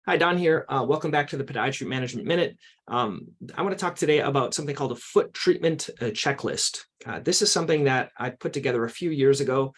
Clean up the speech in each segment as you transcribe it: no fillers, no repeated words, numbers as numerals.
Hi, Don here. Welcome back to the Podiatry Management Minute. I want to talk today about something called a foot treatment checklist. This is something that I put together a few years ago,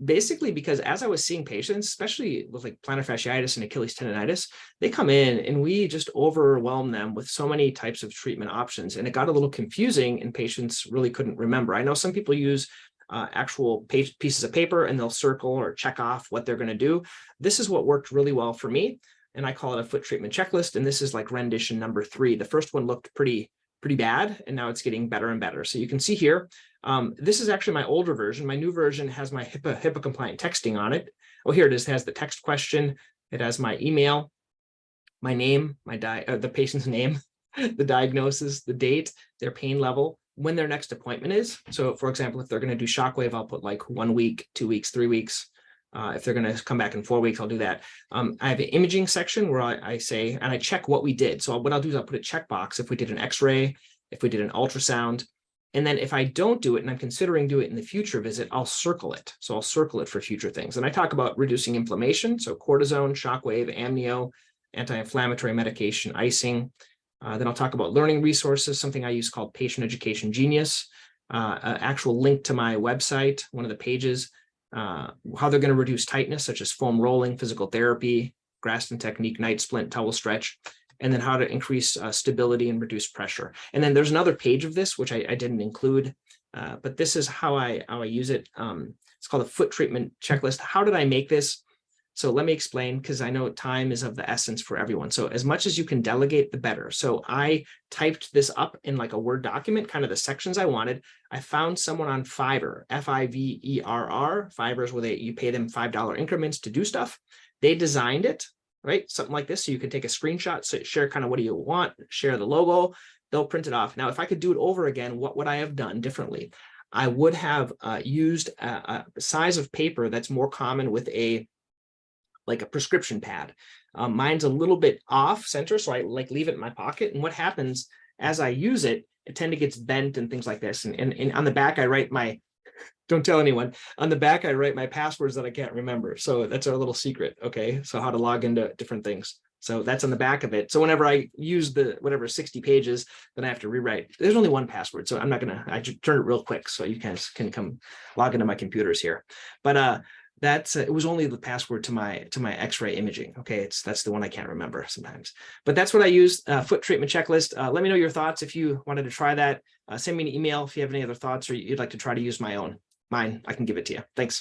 basically because as I was seeing patients, especially with like plantar fasciitis and Achilles tendonitis, they come in and we just overwhelm them with so many types of treatment options. And it got a little confusing and patients really couldn't remember. I know some people use actual pieces of paper and they'll circle or check off what they're going to do. This is what worked really well for me. And I call it a foot treatment checklist. And this is like rendition number 3. The first one looked pretty bad, and now it's getting better and better. So you can see here, this is actually my older version. My new version has my HIPAA compliant texting on it. Oh, here it is. It has the text question. It has my email, my name, the patient's name, the diagnosis, the date, their pain level, when their next appointment is. So for example, if they're going to do shockwave, I'll put like 1 week, 2 weeks, 3 weeks. If they're going to come back in 4 weeks, I'll do that. I have an imaging section where I say, and I check what we did. So what I'll do is I'll put a checkbox if we did an x-ray, if we did an ultrasound. And then if I don't do it and I'm considering doing it in the future visit, I'll circle it. So I'll circle it for future things. And I talk about reducing inflammation. So cortisone, shockwave, amnio, anti-inflammatory medication, icing. Then I'll talk about learning resources, something I use called Patient Education Genius, an actual link to my website, one of the pages, how they're going to reduce tightness, such as foam rolling, physical therapy, Graston technique, night splint, towel stretch, and then how to increase stability and reduce pressure. And then there's another page of this, which I didn't include, but this is how I use it. It's called a foot treatment checklist. How did I make this? So let me explain, because I know time is of the essence for everyone. So as much as you can delegate, the better. So I typed this up in like a Word document, kind of the sections I wanted. I found someone on Fiverr, Fiverr. Fiverr is where you pay them $5 increments to do stuff. They designed it, right? Something like this. So you can take a screenshot, so share kind of what do you want, share the logo, they'll print it off. Now, if I could do it over again, what would I have done differently? I would have used a size of paper that's more common with like a prescription pad. Mine's a little bit off center, so I like leave it in my pocket. And what happens as I use it, it tend to gets bent and things like this. And on the back, I write don't tell anyone. On the back, I write my passwords that I can't remember. So that's our little secret. Okay. So how to log into different things. So that's on the back of it. So whenever I use the whatever 60 pages, then I have to rewrite. There's only one password, so I'm not gonna. I just turn it real quick so you guys can come log into my computers here. But that's it was only the password to my x-ray imaging. Okay, that's the one I can't remember sometimes, but that's what I use. Foot treatment checklist. Let me know your thoughts if you wanted to try that. Send me an email if you have any other thoughts or you'd like to try to use mine. I can give it to you. Thanks.